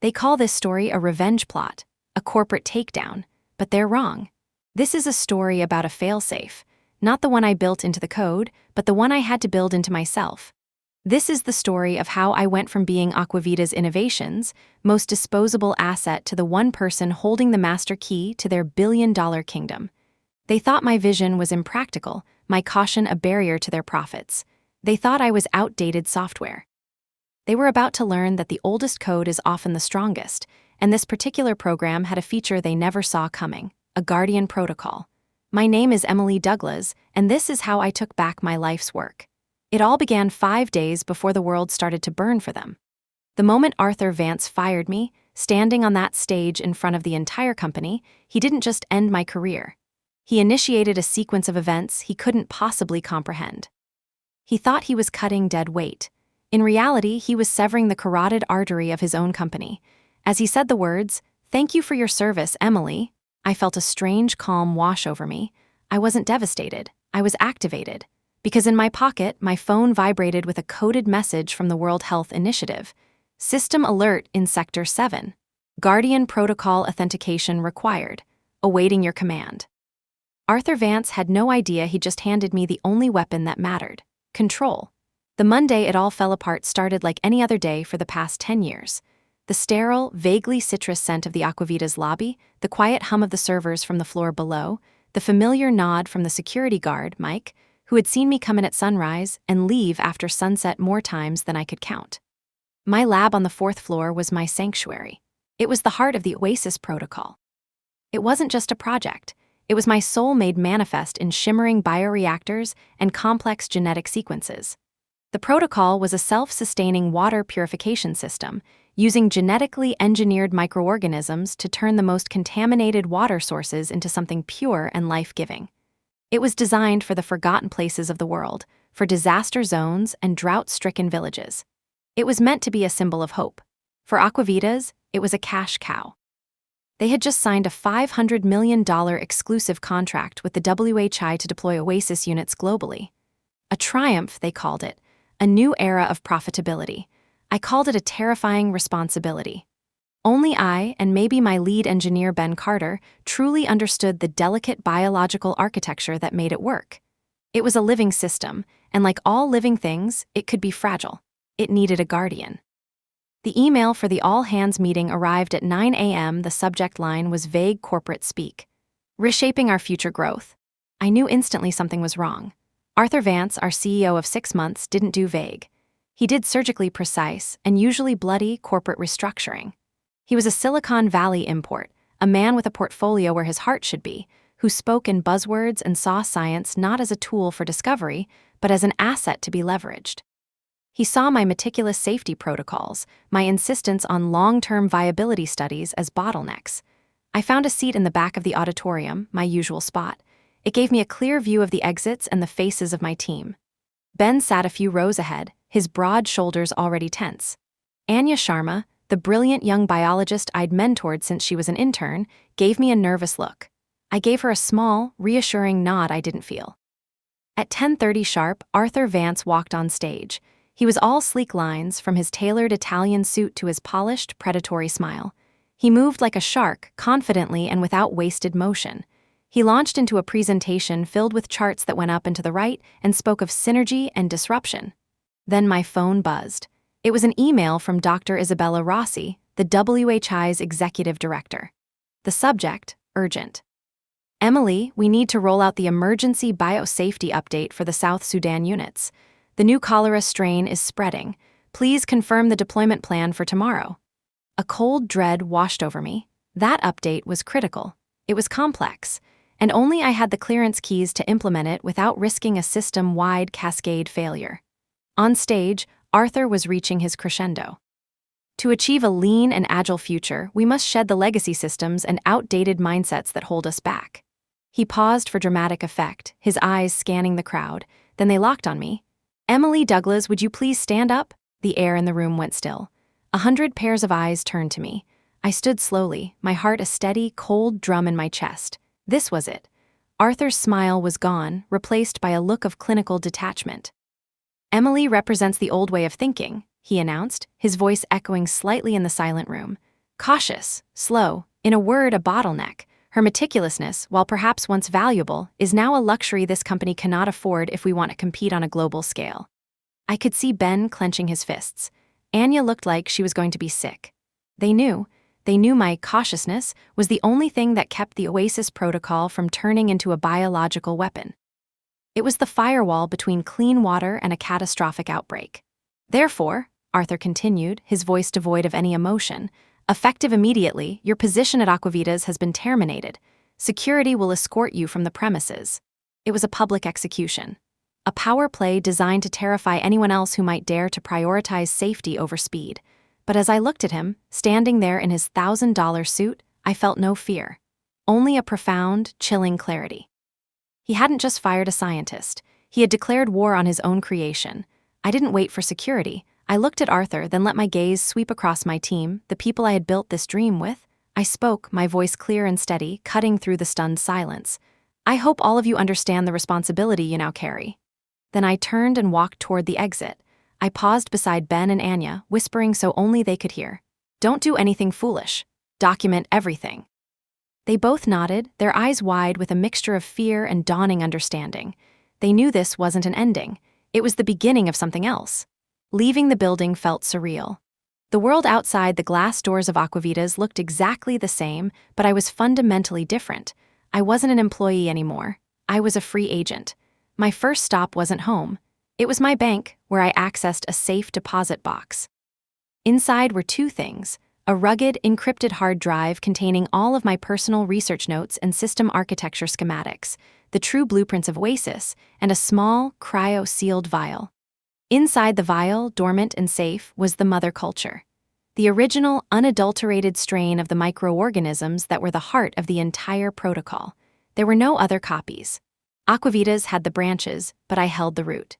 They call this story a revenge plot, a corporate takedown, but they're wrong. This is a story about a failsafe, not the one I built into the code, but the one I had to build into myself. This is the story of how I went from being Aquavita's innovations, most disposable asset, to the one person holding the master key to their billion-dollar kingdom. They thought my vision was impractical, my caution a barrier to their profits. They thought I was outdated software. They were about to learn that the oldest code is often the strongest, and this particular program had a feature they never saw coming, a Guardian protocol. My name is Emily Douglas, and this is how I took back my life's work. It all began 5 days before the world started to burn for them. The moment Arthur Vance fired me, standing on that stage in front of the entire company, he didn't just end my career. He initiated a sequence of events he couldn't possibly comprehend. He thought he was cutting dead weight. In reality, he was severing the carotid artery of his own company. As he said the words, "Thank you for your service, Emily," I felt a strange calm wash over me. I wasn't devastated. I was activated. Because in my pocket, my phone vibrated with a coded message from the World Health Initiative. System alert in Sector 7. Guardian protocol authentication required. Awaiting your command. Arthur Vance had no idea he just handed me the only weapon that mattered: control. The Monday it all fell apart started like any other day for the past 10 years. The sterile, vaguely citrus scent of the Aquavita's lobby, the quiet hum of the servers from the floor below, the familiar nod from the security guard, Mike, who had seen me come in at sunrise and leave after sunset more times than I could count. My lab on the 4th floor was my sanctuary. It was the heart of the Oasis protocol. It wasn't just a project. It was my soul made manifest in shimmering bioreactors and complex genetic sequences. The protocol was a self-sustaining water purification system, using genetically engineered microorganisms to turn the most contaminated water sources into something pure and life-giving. It was designed for the forgotten places of the world, for disaster zones and drought-stricken villages. It was meant to be a symbol of hope. For Aquavitas, it was a cash cow. They had just signed a $500 million exclusive contract with the WHI to deploy Oasis units globally. A triumph, they called it, a new era of profitability. I called it a terrifying responsibility. Only I, and maybe my lead engineer Ben Carter, truly understood the delicate biological architecture that made it work. It was a living system, and like all living things, it could be fragile. It needed a guardian. The email for the all-hands meeting arrived at 9 a.m. The subject line was vague corporate speak. Reshaping our future growth. I knew instantly something was wrong. Arthur Vance, our CEO of 6 months, didn't do vague. He did surgically precise and usually bloody corporate restructuring. He was a Silicon Valley import, a man with a portfolio where his heart should be, who spoke in buzzwords and saw science not as a tool for discovery, but as an asset to be leveraged. He saw my meticulous safety protocols, my insistence on long-term viability studies as bottlenecks. I found a seat in the back of the auditorium, my usual spot. It gave me a clear view of the exits and the faces of my team. Ben sat a few rows ahead, his broad shoulders already tense. Anya Sharma, the brilliant young biologist I'd mentored since she was an intern, gave me a nervous look. I gave her a small, reassuring nod I didn't feel. At 10:30 sharp, Arthur Vance walked on stage. He was all sleek lines, from his tailored Italian suit to his polished, predatory smile. He moved like a shark, confidently and without wasted motion. He launched into a presentation filled with charts that went up and to the right and spoke of synergy and disruption. Then my phone buzzed. It was an email from Dr. Isabella Rossi, the WHI's executive director. The subject, urgent. Emily, we need to roll out the emergency biosafety update for the South Sudan units. The new cholera strain is spreading. Please confirm the deployment plan for tomorrow. A cold dread washed over me. That update was critical. It was complex, and only I had the clearance keys to implement it without risking a system-wide cascade failure. On stage, Arthur was reaching his crescendo. To achieve a lean and agile future, we must shed the legacy systems and outdated mindsets that hold us back. He paused for dramatic effect, his eyes scanning the crowd. Then they locked on me. Emily Douglas, would you please stand up? The air in the room went still. 100 pairs of eyes turned to me. I stood slowly, my heart a steady, cold drum in my chest. This was it. Arthur's smile was gone, replaced by a look of clinical detachment. Emily represents the old way of thinking, he announced, his voice echoing slightly in the silent room. Cautious, slow, in a word, a bottleneck. Her meticulousness, while perhaps once valuable, is now a luxury this company cannot afford if we want to compete on a global scale. I could see Ben clenching his fists. Anya looked like she was going to be sick. They knew my cautiousness was the only thing that kept the Oasis protocol from turning into a biological weapon. It was the firewall between clean water and a catastrophic outbreak. Therefore, Arthur continued, his voice devoid of any emotion, effective immediately, your position at Aquavitas has been terminated. Security will escort you from the premises. It was a public execution. A power play designed to terrify anyone else who might dare to prioritize safety over speed. But as I looked at him, standing there in his $1,000 suit, I felt no fear. Only a profound, chilling clarity. He hadn't just fired a scientist. He had declared war on his own creation. I didn't wait for security. I looked at Arthur, then let my gaze sweep across my team, the people I had built this dream with. I spoke, my voice clear and steady, cutting through the stunned silence. I hope all of you understand the responsibility you now carry. Then I turned and walked toward the exit. I paused beside Ben and Anya, whispering so only they could hear. Don't do anything foolish. Document everything. They both nodded, their eyes wide with a mixture of fear and dawning understanding. They knew this wasn't an ending. It was the beginning of something else. Leaving the building felt surreal. The world outside the glass doors of Aquavitas looked exactly the same, but I was fundamentally different. I wasn't an employee anymore. I was a free agent. My first stop wasn't home. It was my bank, where I accessed a safe deposit box. Inside were two things: a rugged, encrypted hard drive containing all of my personal research notes and system architecture schematics, the true blueprints of Oasis, and a small, cryo-sealed vial. Inside the vial, dormant and safe, was the mother culture. The original, unadulterated strain of the microorganisms that were the heart of the entire protocol. There were no other copies. Aquavitas had the branches, but I held the root.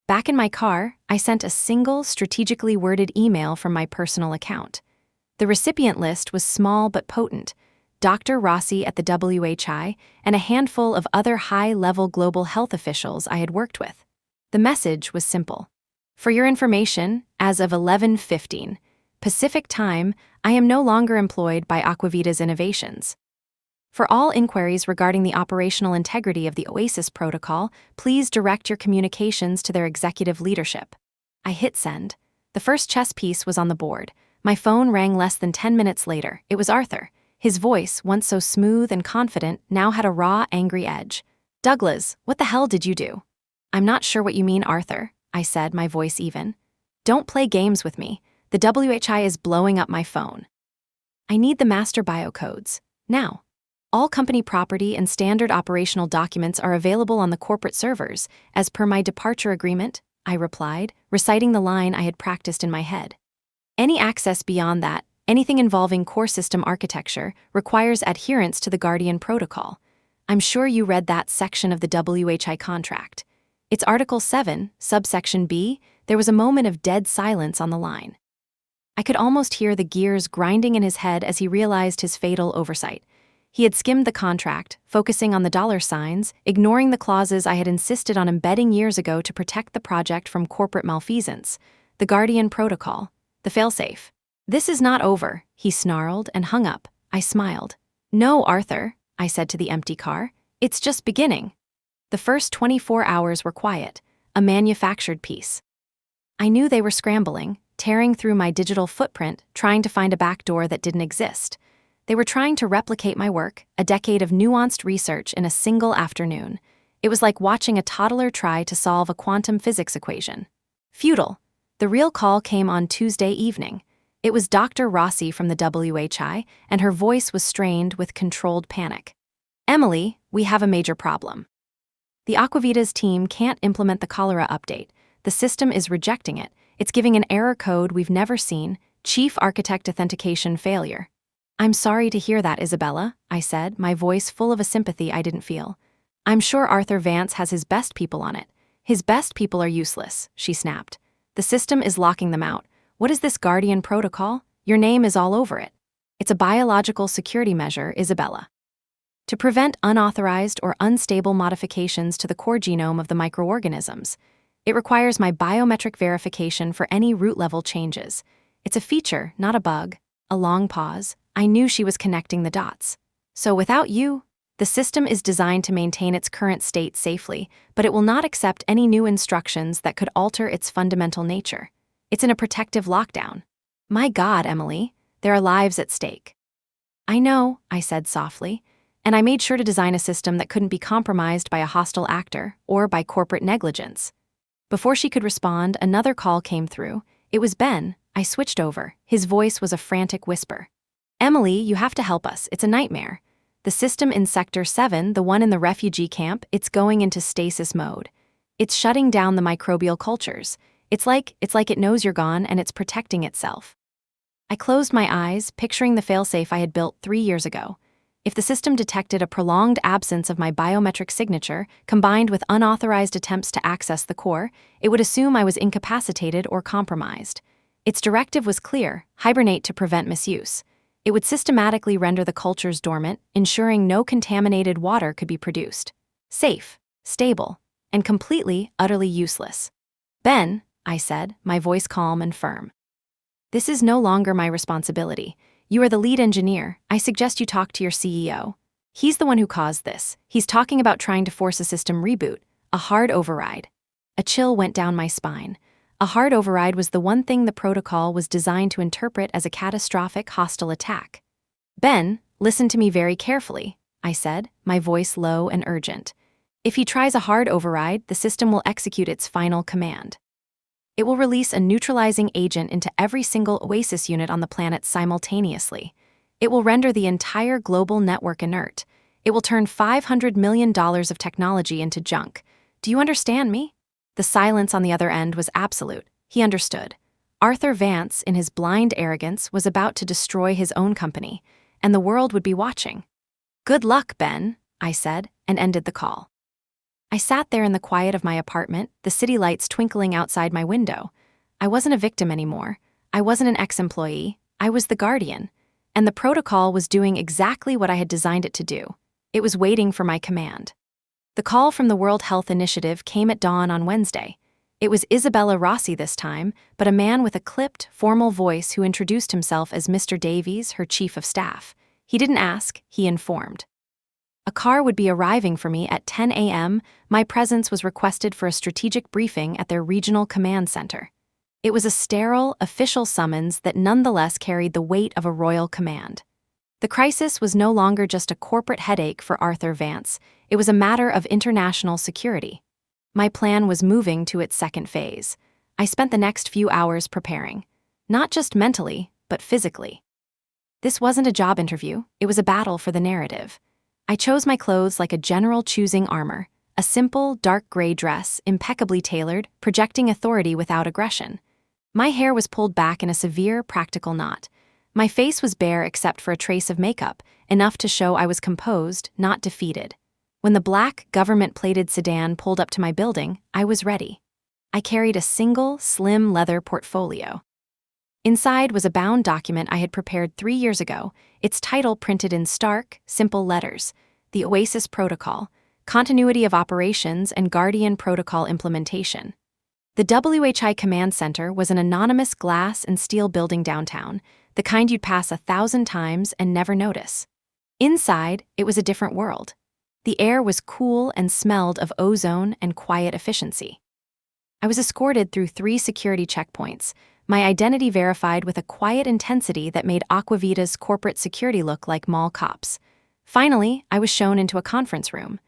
Back in my car, I sent a single, strategically worded email from my personal account. The recipient list was small but potent: Dr. Rossi at the WHI and a handful of other high-level global health officials I had worked with. The message was simple. For your information, as of 11:15 Pacific Time, I am no longer employed by Aquavitas Innovations. For all inquiries regarding the operational integrity of the Oasis protocol, please direct your communications to their executive leadership. I hit send. The first chess piece was on the board. My phone rang less than 10 minutes later. It was Arthur. His voice, once so smooth and confident, now had a raw, angry edge. Douglas, what the hell did you do? I'm not sure what you mean, Arthur, I said, my voice even. Don't play games with me. The WHI is blowing up my phone. I need the master biocodes. Now. All company property and standard operational documents are available on the corporate servers, as per my departure agreement, I replied, reciting the line I had practiced in my head. Any access beyond that, anything involving core system architecture, requires adherence to the Guardian Protocol. I'm sure you read that section of the WHI contract. It's Article 7, subsection B. There was a moment of dead silence on the line. I could almost hear the gears grinding in his head as he realized his fatal oversight. He had skimmed the contract, focusing on the dollar signs, ignoring the clauses I had insisted on embedding years ago to protect the project from corporate malfeasance. The Guardian Protocol. The failsafe. This is not over, he snarled and hung up. I smiled. No, Arthur, I said to the empty car. It's just beginning. The first 24 hours were quiet, a manufactured piece. I knew they were scrambling, tearing through my digital footprint, trying to find a backdoor that didn't exist. They were trying to replicate my work, a decade of nuanced research in a single afternoon. It was like watching a toddler try to solve a quantum physics equation. Futile. The real call came on Tuesday evening. It was Dr. Rossi from the WHI, and her voice was strained with controlled panic. Emily, we have a major problem. The Aquavitas team can't implement the cholera update. The system is rejecting it. It's giving an error code we've never seen: Chief Architect Authentication Failure. I'm sorry to hear that, Isabella, I said, my voice full of a sympathy I didn't feel. I'm sure Arthur Vance has his best people on it. His best people are useless, she snapped. The system is locking them out. What is this Guardian Protocol? Your name is all over it. It's a biological security measure, Isabella. To prevent unauthorized or unstable modifications to the core genome of the microorganisms. It requires my biometric verification for any root-level changes. It's a feature, not a bug. A long pause. I knew she was connecting the dots. So without you, the system is designed to maintain its current state safely, but it will not accept any new instructions that could alter its fundamental nature. It's in a protective lockdown. My God, Emily, there are lives at stake. I know, I said softly, and I made sure to design a system that couldn't be compromised by a hostile actor or by corporate negligence. Before she could respond, another call came through. It was Ben. I switched over. His voice was a frantic whisper. Emily, you have to help us. It's a nightmare. The system in Sector 7, the one in the refugee camp, it's going into stasis mode. It's shutting down the microbial cultures. It's like it knows you're gone and it's protecting itself. I closed my eyes, picturing the failsafe I had built 3 years ago. If the system detected a prolonged absence of my biometric signature, combined with unauthorized attempts to access the core, it would assume I was incapacitated or compromised. Its directive was clear: hibernate to prevent misuse. It would systematically render the cultures dormant, ensuring no contaminated water could be produced. Safe, stable, and completely, utterly useless. Ben, I said, my voice calm and firm. This is no longer my responsibility. You are the lead engineer. I suggest you talk to your CEO. He's the one who caused this. He's talking about trying to force a system reboot, a hard override. A chill went down my spine. A hard override was the one thing the protocol was designed to interpret as a catastrophic hostile attack. Ben, listen to me very carefully, I said, my voice low and urgent. If he tries a hard override, the system will execute its final command. It will release a neutralizing agent into every single Oasis unit on the planet simultaneously. It will render the entire global network inert. It will turn $500 million of technology into junk. Do you understand me? The silence on the other end was absolute. He understood. Arthur Vance, in his blind arrogance, was about to destroy his own company, and the world would be watching. Good luck, Ben, I said, and ended the call. I sat there in the quiet of my apartment, the city lights twinkling outside my window. I wasn't a victim anymore. I wasn't an ex-employee. I was the guardian. And the protocol was doing exactly what I had designed it to do. It was waiting for my command. The call from the World Health Initiative came at dawn on Wednesday. It was Isabella Rossi this time, but a man with a clipped, formal voice who introduced himself as Mr. Davies, her chief of staff. He didn't ask, he informed. A car would be arriving for me at 10 a.m. My presence was requested for a strategic briefing at their regional command center. It was a sterile, official summons that nonetheless carried the weight of a royal command. The crisis was no longer just a corporate headache for Arthur Vance. It was a matter of international security. My plan was moving to its second phase. I spent the next few hours preparing. Not just mentally, but physically. This wasn't a job interview, it was a battle for the narrative. I chose my clothes like a general choosing armor, a simple, dark gray dress, impeccably tailored, projecting authority without aggression. My hair was pulled back in a severe, practical knot. My face was bare except for a trace of makeup, enough to show I was composed, not defeated. When the black, government-plated sedan pulled up to my building, I was ready. I carried a single, slim leather portfolio. Inside was a bound document I had prepared 3 years ago, its title printed in stark, simple letters: The Oasis Protocol, Continuity of Operations and Guardian Protocol Implementation. The WHI Command Center was an anonymous glass and steel building downtown, the kind you'd pass 1,000 times and never notice. Inside, it was a different world. The air was cool and smelled of ozone and quiet efficiency. I was escorted through 3 security checkpoints, my identity verified with a quiet intensity that made Aquavita's corporate security look like mall cops. Finally, I was shown into a conference room.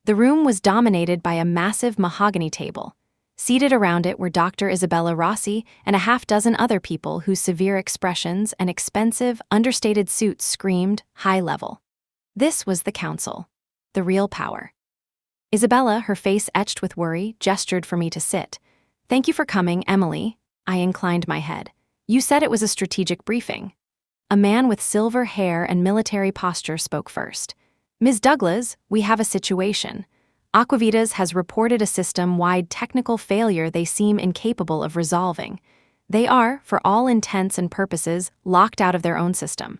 The room was dominated by a massive mahogany table. Seated around it were Dr. Isabella Rossi and a half-dozen other people whose severe expressions and expensive, understated suits screamed high level. This was the council, the real power. Isabella, her face etched with worry, gestured for me to sit. "Thank you for coming, Emily." I inclined my head. "You said it was a strategic briefing." A man with silver hair and military posture spoke first. "Ms. Douglas, we have a situation. Aquavitas has reported a system-wide technical failure they seem incapable of resolving. They are, for all intents and purposes, locked out of their own system."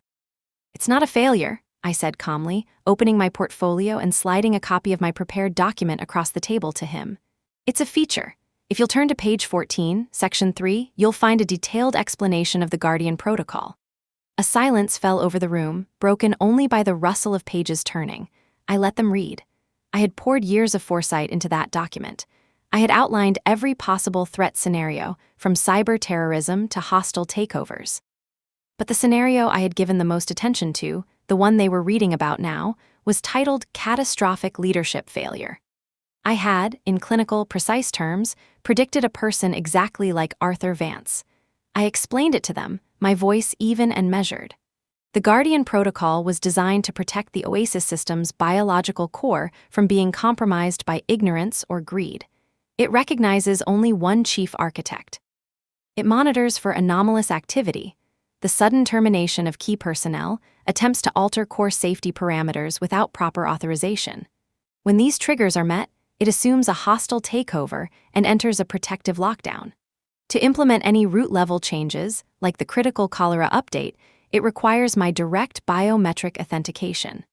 "It's not a failure," I said calmly, opening my portfolio and sliding a copy of my prepared document across the table to him. "It's a feature. If you'll turn to page 14, section 3, you'll find a detailed explanation of the Guardian Protocol." A silence fell over the room, broken only by the rustle of pages turning. I let them read. I had poured years of foresight into that document. I had outlined every possible threat scenario, from cyber terrorism to hostile takeovers. But the scenario I had given the most attention to, the one they were reading about now, was titled Catastrophic Leadership Failure. I had, in clinical, precise terms, predicted a person exactly like Arthur Vance. I explained it to them, my voice even and measured. The Guardian Protocol was designed to protect the Oasis system's biological core from being compromised by ignorance or greed. It recognizes only one chief architect. It monitors for anomalous activity, the sudden termination of key personnel, attempts to alter core safety parameters without proper authorization. When these triggers are met, it assumes a hostile takeover and enters a protective lockdown. To implement any root-level changes, like the critical cholera update, it requires my direct biometric authentication.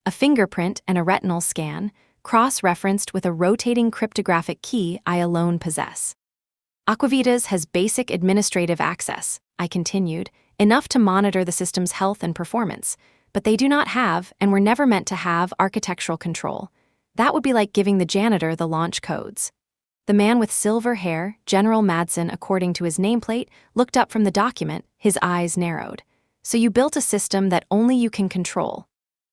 A fingerprint and a retinal scan, cross-referenced with a rotating cryptographic key I alone possess. Aquavitas has basic administrative access, I continued, enough to monitor the system's health and performance, but they do not have, and were never meant to have, architectural control. That would be like giving the janitor the launch codes. The man with silver hair, General Madsen according to his nameplate, looked up from the document, his eyes narrowed. So you built a system that only you can control.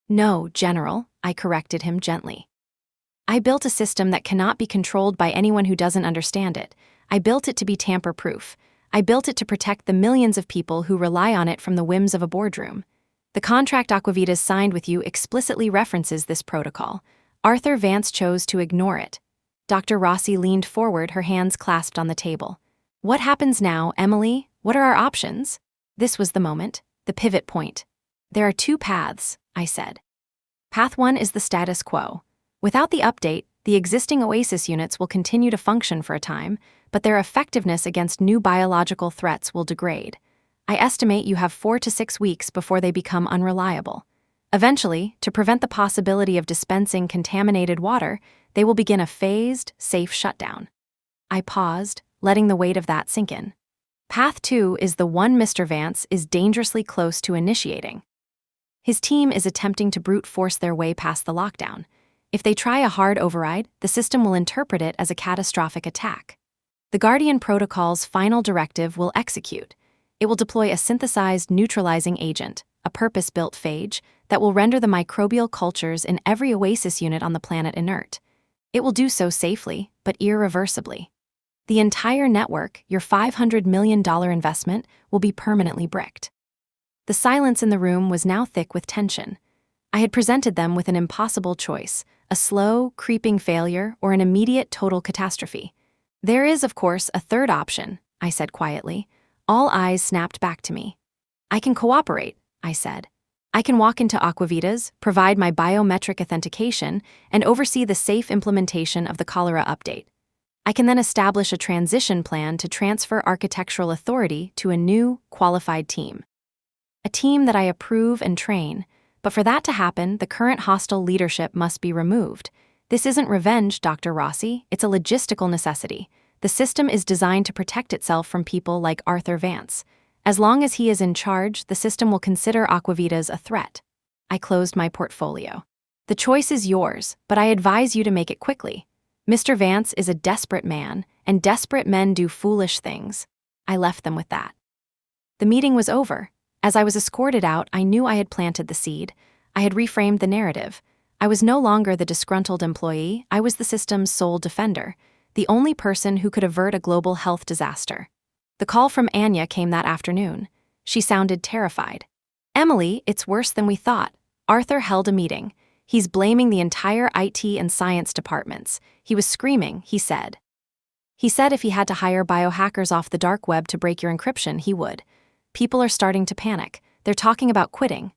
No, General, I corrected him gently. I built a system that cannot be controlled by anyone who doesn't understand it. I built it to be tamper-proof. I built it to protect the millions of people who rely on it from the whims of a boardroom. The contract Aquavitas signed with you explicitly references this protocol. Arthur Vance chose to ignore it. Dr. Rossi leaned forward, her hands clasped on the table. What happens now, Emily? What are our options? This was the moment, the pivot point. There are two paths, I said. Path 1 is the status quo. Without the update, the existing Oasis units will continue to function for a time, but their effectiveness against new biological threats will degrade. I estimate you have 4 to 6 weeks before they become unreliable. Eventually, to prevent the possibility of dispensing contaminated water, they will begin a phased, safe shutdown. I paused, letting the weight of that sink in. Path 2 is the one Mr. Vance is dangerously close to initiating. His team is attempting to brute force their way past the lockdown. If they try a hard override, the system will interpret it as a catastrophic attack. The Guardian Protocol's final directive will execute. It will deploy a synthesized neutralizing agent, a purpose-built phage, that will render the microbial cultures in every Oasis unit on the planet inert. It will do so safely, but irreversibly. The entire network, your $500 million investment, will be permanently bricked. The silence in the room was now thick with tension. I had presented them with an impossible choice, a slow, creeping failure or an immediate total catastrophe. There is, of course, a third option, I said quietly. All eyes snapped back to me. I can cooperate, I said. I can walk into Aquavitas, provide my biometric authentication, and oversee the safe implementation of the cholera update. I can then establish a transition plan to transfer architectural authority to a new, qualified team. A team that I approve and train, but for that to happen, the current hostile leadership must be removed. This isn't revenge, Dr. Rossi, it's a logistical necessity. The system is designed to protect itself from people like Arthur Vance. As long as he is in charge, the system will consider Aquavitas a threat. I closed my portfolio. The choice is yours, but I advise you to make it quickly. Mr. Vance is a desperate man, and desperate men do foolish things. I left them with that. The meeting was over. As I was escorted out, I knew I had planted the seed. I had reframed the narrative. I was no longer the disgruntled employee, I was the system's sole defender, the only person who could avert a global health disaster. The call from Anya came that afternoon. She sounded terrified. Emily, it's worse than we thought. Arthur held a meeting. He's blaming the entire IT and science departments. He was screaming, he said. He said if he had to hire biohackers off the dark web to break your encryption, he would. People are starting to panic. They're talking about quitting.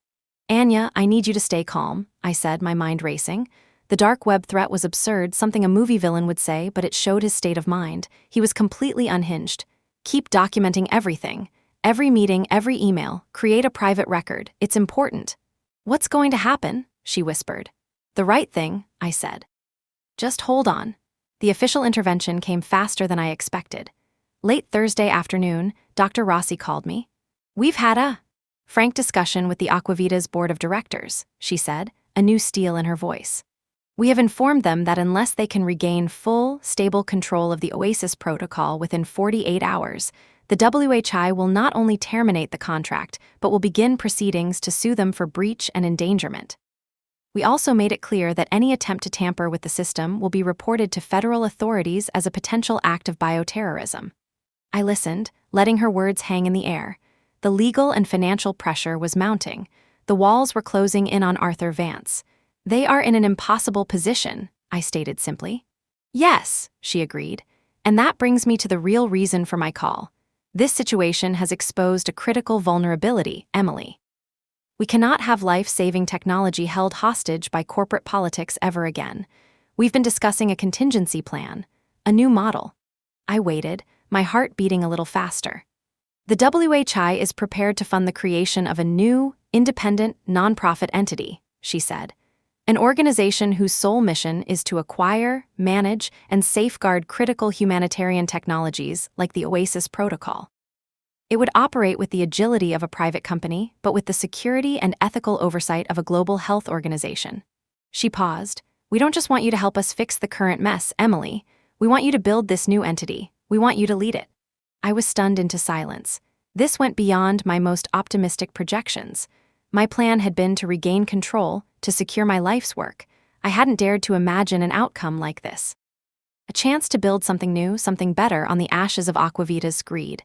Anya, I need you to stay calm, I said, my mind racing. The dark web threat was absurd, something a movie villain would say, but it showed his state of mind. He was completely unhinged. Keep documenting everything. Every meeting, every email. Create a private record. It's important. What's going to happen? She whispered. The right thing, I said. Just hold on. The official intervention came faster than I expected. Late Thursday afternoon, Dr. Rossi called me. We've had a Frank discussion with the Aquavita's board of directors, she said, a new steel in her voice. We have informed them that unless they can regain full, stable control of the Oasis protocol within 48 hours, the WHI will not only terminate the contract, but will begin proceedings to sue them for breach and endangerment. We also made it clear that any attempt to tamper with the system will be reported to federal authorities as a potential act of bioterrorism. I listened, letting her words hang in the air. The legal and financial pressure was mounting. The walls were closing in on Arthur Vance. They are in an impossible position, I stated simply. Yes, she agreed. And that brings me to the real reason for my call. This situation has exposed a critical vulnerability, Emily. We cannot have life-saving technology held hostage by corporate politics ever again. We've been discussing a contingency plan, a new model. I waited, my heart beating a little faster. The WHI is prepared to fund the creation of a new, independent, nonprofit entity, she said. An organization whose sole mission is to acquire, manage, and safeguard critical humanitarian technologies like the Oasis Protocol. It would operate with the agility of a private company, but with the security and ethical oversight of a global health organization. She paused. We don't just want you to help us fix the current mess, Emily. We want you to build this new entity. We want you to lead it. I was stunned into silence. This went beyond my most optimistic projections. My plan had been to regain control, to secure my life's work. I hadn't dared to imagine an outcome like this. A chance to build something new, something better on the ashes of Aquavita's greed.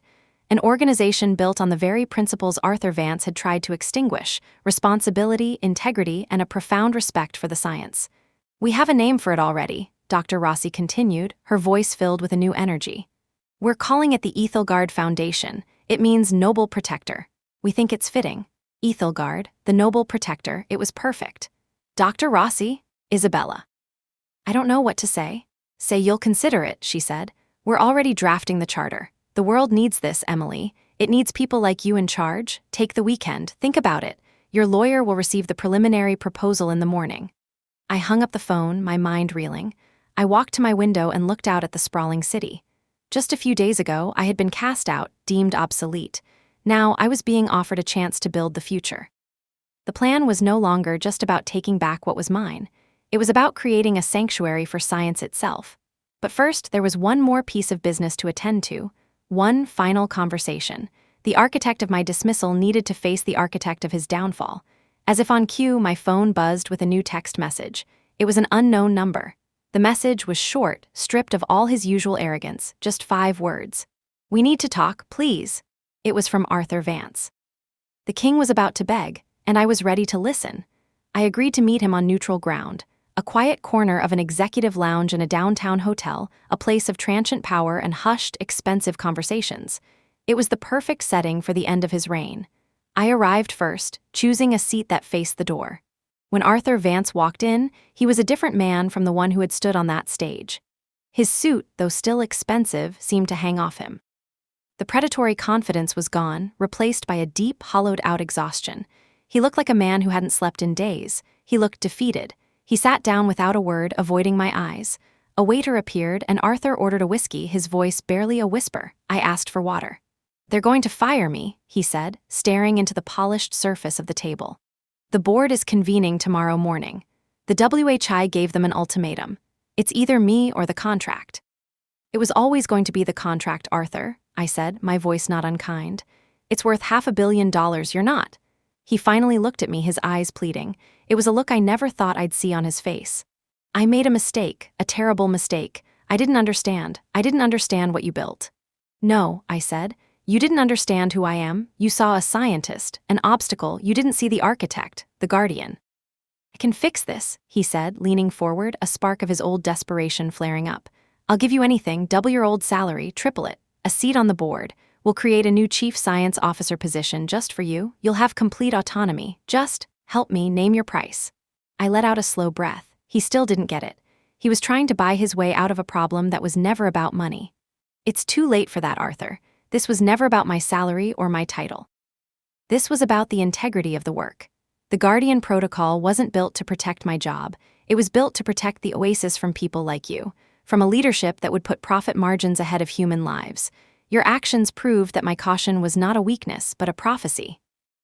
An organization built on the very principles Arthur Vance had tried to extinguish: responsibility, integrity, and a profound respect for the science. We have a name for it already, Dr. Rossi continued, her voice filled with a new energy. We're calling it the Ethelgard Foundation. It means noble protector. We think it's fitting. Ethelgard, the noble protector, it was perfect. Dr. Rossi, Isabella. I don't know what to say. Say you'll consider it, she said. We're already drafting the charter. The world needs this, Emily. It needs people like you in charge. Take the weekend. Think about it. Your lawyer will receive the preliminary proposal in the morning. I hung up the phone, my mind reeling. I walked to my window and looked out at the sprawling city. Just a few days ago, I had been cast out, deemed obsolete. Now, I was being offered a chance to build the future. The plan was no longer just about taking back what was mine. It was about creating a sanctuary for science itself. But first, there was one more piece of business to attend to. One final conversation. The architect of my dismissal needed to face the architect of his downfall. As if on cue, my phone buzzed with a new text message. It was an unknown number. The message was short, stripped of all his usual arrogance, just 5 words. We need to talk, please. It was from Arthur Vance. The king was about to beg, and I was ready to listen. I agreed to meet him on neutral ground, a quiet corner of an executive lounge in a downtown hotel, a place of transient power and hushed, expensive conversations. It was the perfect setting for the end of his reign. I arrived first, choosing a seat that faced the door. When Arthur Vance walked in, he was a different man from the one who had stood on that stage. His suit, though still expensive, seemed to hang off him. The predatory confidence was gone, replaced by a deep, hollowed-out exhaustion. He looked like a man who hadn't slept in days. He looked defeated. He sat down without a word, avoiding my eyes. A waiter appeared, and Arthur ordered a whiskey, his voice barely a whisper. I asked for water. They're going to fire me, he said, staring into the polished surface of the table. The board is convening tomorrow morning. The WHI gave them an ultimatum. It's either me or the contract. It was always going to be the contract, Arthur, I said, my voice not unkind. It's worth $500 million, you're not. He finally looked at me, his eyes pleading. It was a look I never thought I'd see on his face. I made a mistake, a terrible mistake. I didn't understand what you built. No, I said. You didn't understand who I am. You saw a scientist, an obstacle. You didn't see the architect, the guardian. I can fix this, he said, leaning forward, a spark of his old desperation flaring up. I'll give you anything, double your old salary, triple it. A seat on the board. We'll create a new chief science officer position just for you. You'll have complete autonomy. Just help me name your price. I let out a slow breath. He still didn't get it. He was trying to buy his way out of a problem that was never about money. It's too late for that, Arthur. This was never about my salary or my title. This was about the integrity of the work. The Guardian Protocol wasn't built to protect my job. It was built to protect the Oasis from people like you, from a leadership that would put profit margins ahead of human lives. Your actions proved that my caution was not a weakness, but a prophecy.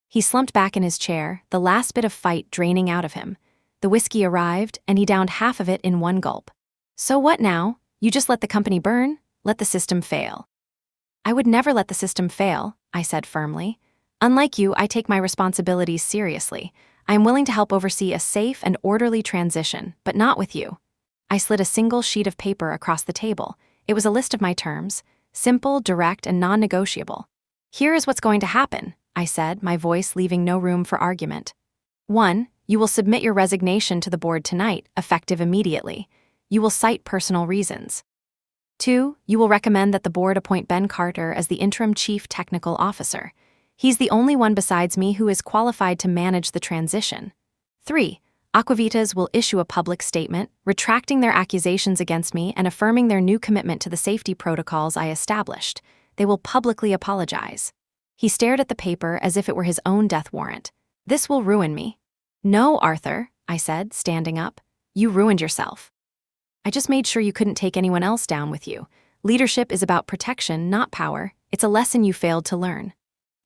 He slumped back in his chair, the last bit of fight draining out of him. The whiskey arrived, and he downed half of it in one gulp. So what now? You just let the company burn? Let the system fail. I would never let the system fail, I said firmly. Unlike you, I take my responsibilities seriously. I am willing to help oversee a safe and orderly transition, but not with you. I slid a single sheet of paper across the table. It was a list of my terms, simple, direct, and non-negotiable. Here is what's going to happen, I said, my voice leaving no room for argument. 1. You will submit your resignation to the board tonight, effective immediately. You will cite personal reasons. 2. You will recommend that the board appoint Ben Carter as the interim chief technical officer. He's the only one besides me who is qualified to manage the transition. 3. Aquavitas will issue a public statement, retracting their accusations against me and affirming their new commitment to the safety protocols I established. They will publicly apologize. He stared at the paper as if it were his own death warrant. This will ruin me. No, Arthur, I said, standing up. You ruined yourself. I just made sure you couldn't take anyone else down with you. Leadership is about protection, not power. It's a lesson you failed to learn.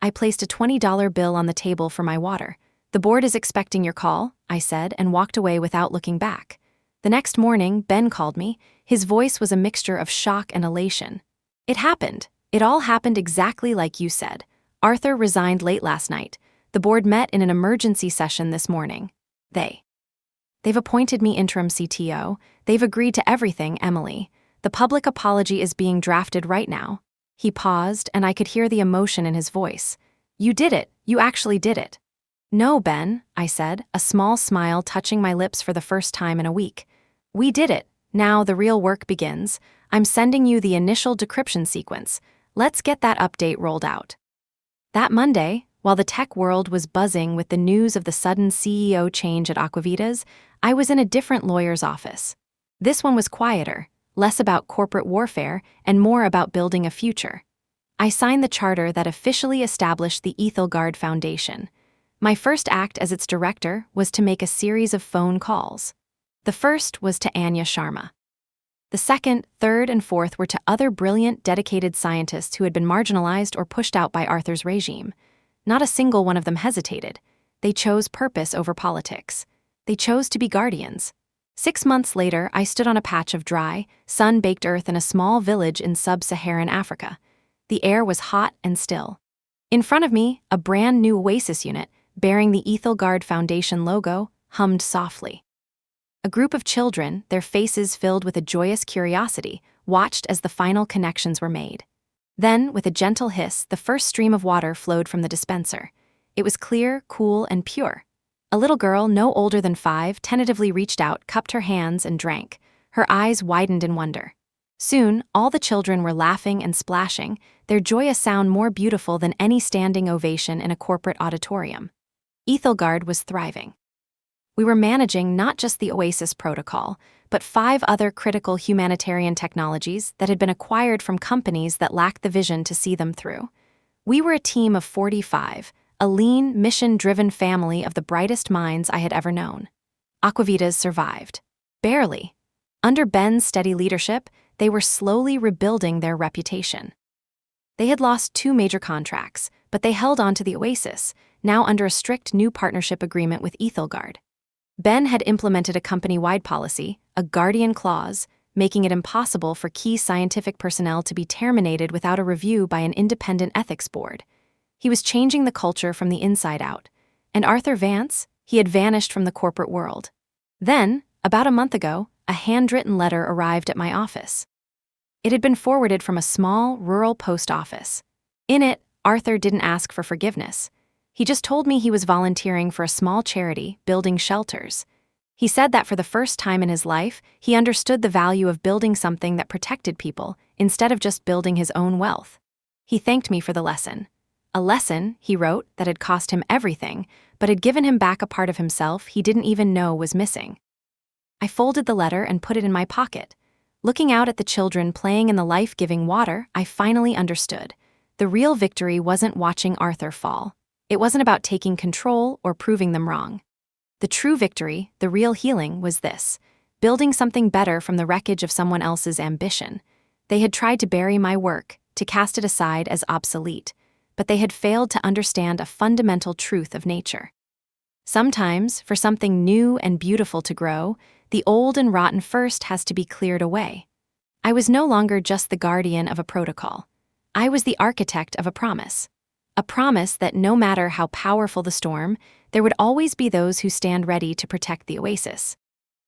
I placed a $20 bill on the table for my water. The board is expecting your call, I said, and walked away without looking back. The next morning, Ben called me. His voice was a mixture of shock and elation. It happened. It all happened exactly like you said. Arthur resigned late last night. The board met in an emergency session this morning. They've appointed me interim CTO. They've agreed to everything, Emily. The public apology is being drafted right now. He paused, and I could hear the emotion in his voice. You did it. You actually did it. No, Ben, I said, a small smile touching my lips for the first time in a week. We did it. Now the real work begins. I'm sending you the initial decryption sequence. Let's get that update rolled out. That Monday, while the tech world was buzzing with the news of the sudden CEO change at Aquavitas, I was in a different lawyer's office. This one was quieter, less about corporate warfare and more about building a future. I signed the charter that officially established the Ethelgard Foundation. My first act as its director was to make a series of phone calls. The first was to Anya Sharma. The second, third, and fourth were to other brilliant, dedicated scientists who had been marginalized or pushed out by Arthur's regime. Not a single one of them hesitated. They chose purpose over politics. They chose to be guardians. 6 months later, I stood on a patch of dry, sun-baked earth in a small village in sub-Saharan Africa. The air was hot and still. In front of me, a brand new Oasis unit, bearing the Ethelgard Foundation logo, hummed softly. A group of children, their faces filled with a joyous curiosity, watched as the final connections were made. Then, with a gentle hiss, the first stream of water flowed from the dispenser. It was clear, cool, and pure. A little girl, no older than 5, tentatively reached out, cupped her hands, and drank. Her eyes widened in wonder. Soon, all the children were laughing and splashing, their joyous sound more beautiful than any standing ovation in a corporate auditorium. Ethelgard was thriving. We were managing not just the Oasis protocol, but 5 other critical humanitarian technologies that had been acquired from companies that lacked the vision to see them through. We were a team of 45, a lean, mission-driven family of the brightest minds I had ever known. Aquavitas survived. Barely. Under Ben's steady leadership, they were slowly rebuilding their reputation. They had lost 2 major contracts, but they held on to the Oasis, now under a strict new partnership agreement with Ethelgard. Ben had implemented a company-wide policy, a guardian clause, making it impossible for key scientific personnel to be terminated without a review by an independent ethics board. He was changing the culture from the inside out. And Arthur Vance? He had vanished from the corporate world. Then, about a month ago, a handwritten letter arrived at my office. It had been forwarded from a small, rural post office. In it, Arthur didn't ask for forgiveness. He just told me he was volunteering for a small charity, building shelters. He said that for the first time in his life, he understood the value of building something that protected people, instead of just building his own wealth. He thanked me for the lesson. A lesson, he wrote, that had cost him everything, but had given him back a part of himself he didn't even know was missing. I folded the letter and put it in my pocket. Looking out at the children playing in the life-giving water, I finally understood. The real victory wasn't watching Arthur fall. It wasn't about taking control or proving them wrong. The true victory, the real healing, was this: building something better from the wreckage of someone else's ambition. They had tried to bury my work, to cast it aside as obsolete. but they had failed to understand a fundamental truth of nature. Sometimes, for something new and beautiful to grow, the old and rotten first has to be cleared away. I was no longer just the guardian of a protocol. I was the architect of a promise. A promise that no matter how powerful the storm, there would always be those who stand ready to protect the oasis.